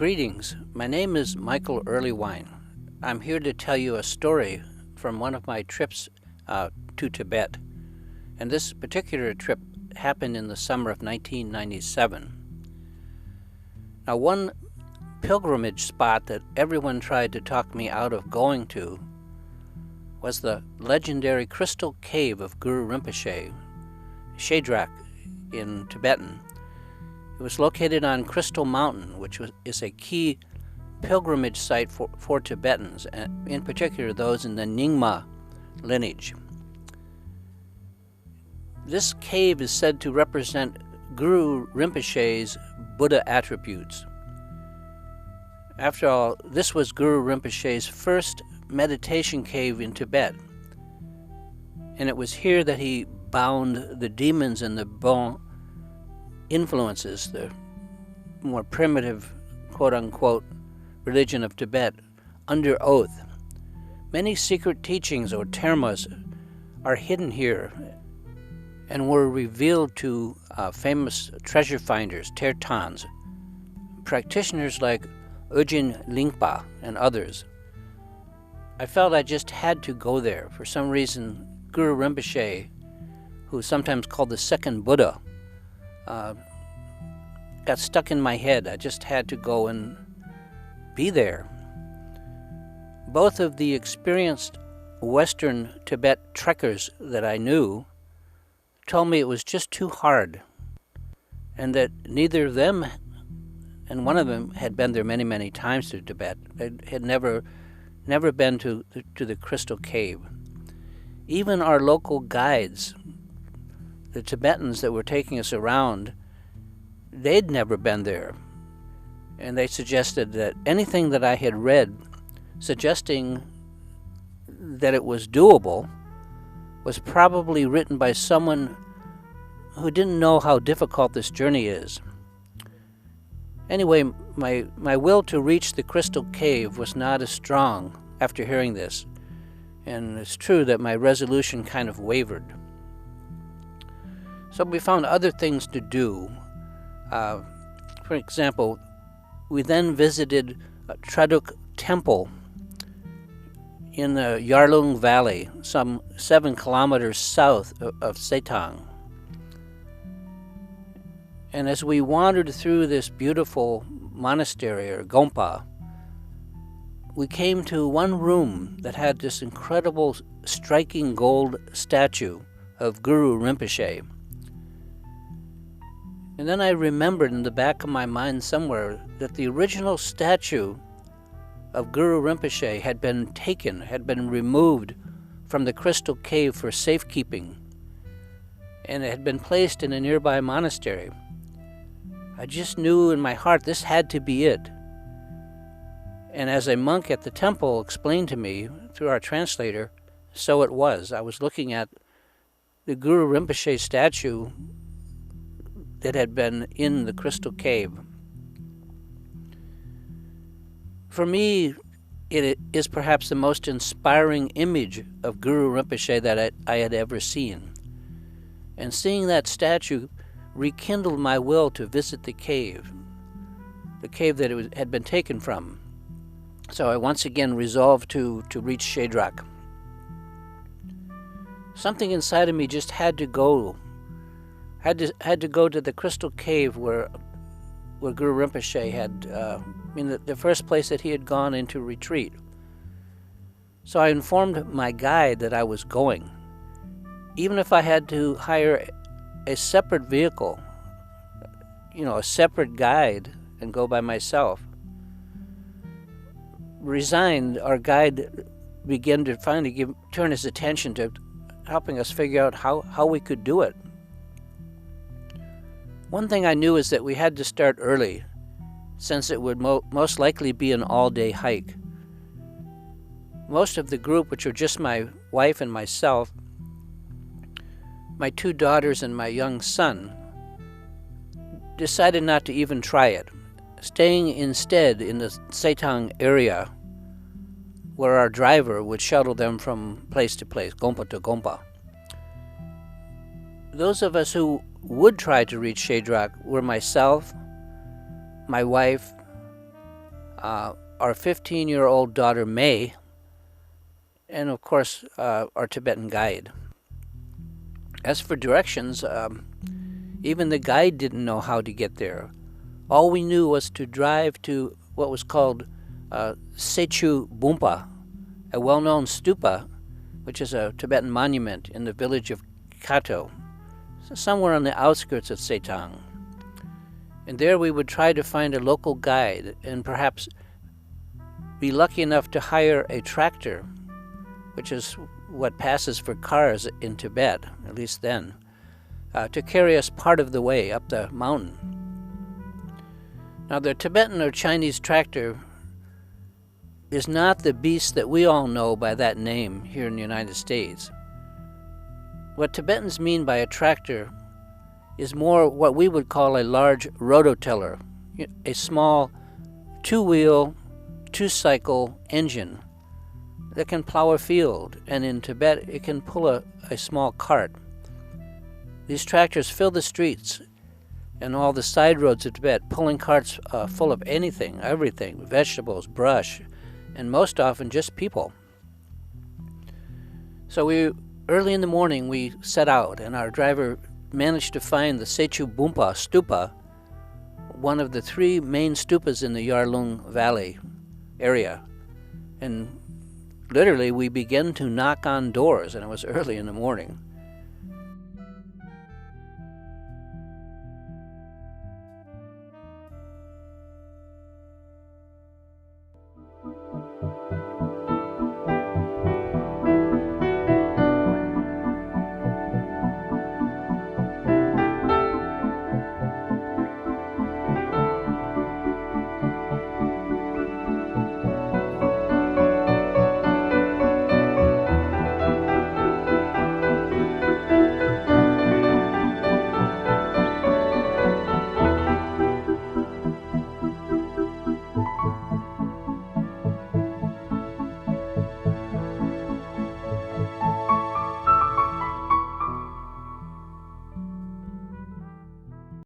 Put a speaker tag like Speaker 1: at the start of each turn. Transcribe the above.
Speaker 1: Greetings, my name is Michael Erlewine. I'm here to tell you a story from one of my trips to Tibet. And this particular trip happened in the summer of 1997. Now, one pilgrimage spot that everyone tried to talk me out of going to was the legendary crystal cave of Guru Rinpoche, Shel Drak in Tibetan. It was located on Crystal Mountain, which is a key pilgrimage site for Tibetans, and in particular those in the Nyingma lineage. This cave is said to represent Guru Rinpoche's Buddha attributes. After all, this was Guru Rinpoche's first meditation cave in Tibet, and it was here that he bound the demons and the bon influences, the more primitive, quote-unquote, religion of Tibet, under oath. Many secret teachings, or termas, are hidden here and were revealed to famous treasure finders, tertans, practitioners like Orgyen Lingpa and others. I felt I just had to go there. For some reason, Guru Rinpoche, who's sometimes called the second Buddha, got stuck in my head. I just had to go and be there. Both of the experienced Western Tibet trekkers that I knew told me it was just too hard, and that neither of them, and one of them had been there many, many times to Tibet. They had never been to the Crystal Cave. Even our local guides, the Tibetans that were taking us around, they'd never been there. And they suggested that anything that I had read suggesting that it was doable was probably written by someone who didn't know how difficult this journey is. Anyway, my will to reach the Crystal Cave was not as strong after hearing this, and it's true that my resolution kind of wavered. So we found other things to do. For example, we then visited a Traduk temple in the Yarlung Valley, some 7 kilometers south of Setang. And as we wandered through this beautiful monastery, or gompa, we came to one room that had this incredible, striking gold statue of Guru Rinpoche. And then I remembered in the back of my mind somewhere that the original statue of Guru Rinpoche had been removed from the Crystal Cave for safekeeping, and it had been placed in a nearby monastery. I just knew in my heart this had to be it. And as a monk at the temple explained to me through our translator, so it was. I was looking at the Guru Rinpoche statue that had been in the Crystal Cave. For me, it is perhaps the most inspiring image of Guru Rinpoche that I had ever seen. And seeing that statue rekindled my will to visit the cave that it had been taken from. So I once again resolved to reach Shel Drak. Something inside of me just had to go. Had to go to the Crystal Cave where Guru Rinpoche had, the first place that he had gone into retreat. So I informed my guide that I was going, even if I had to hire a separate vehicle, a separate guide, and go by myself. Resigned, our guide began to finally turn his attention to helping us figure out how we could do it. One thing I knew is that we had to start early, since it would most likely be an all-day hike. Most of the group, which were just my wife and myself, my 2 daughters and my young son, decided not to even try it, staying instead in the Setang area where our driver would shuttle them from place to place, gompa to gompa. Those of us who would try to reach Shel Drak were myself, my wife, our 15-year-old daughter May, and of course our Tibetan guide. As for directions, even the guide didn't know how to get there. All we knew was to drive to what was called Sechu Bumpa, a well-known stupa, which is a Tibetan monument in the village of Kato, somewhere on the outskirts of Setang. And there we would try to find a local guide and perhaps be lucky enough to hire a tractor, which is what passes for cars in Tibet, at least then, to carry us part of the way up the mountain. Now, the Tibetan or Chinese tractor is not the beast that we all know by that name here in the United States. What Tibetans mean by a tractor is more what we would call a large rototiller, a small two-wheel, two-cycle engine that can plow a field, and in Tibet it can pull a small cart. These tractors fill the streets and all the side roads of Tibet, pulling carts full of anything, everything, vegetables, brush, and most often just people. So early in the morning we set out, and our driver managed to find the Sechu Bumpa stupa, one of the 3 main stupas in the Yarlung Valley area. And literally we began to knock on doors, and it was early in the morning.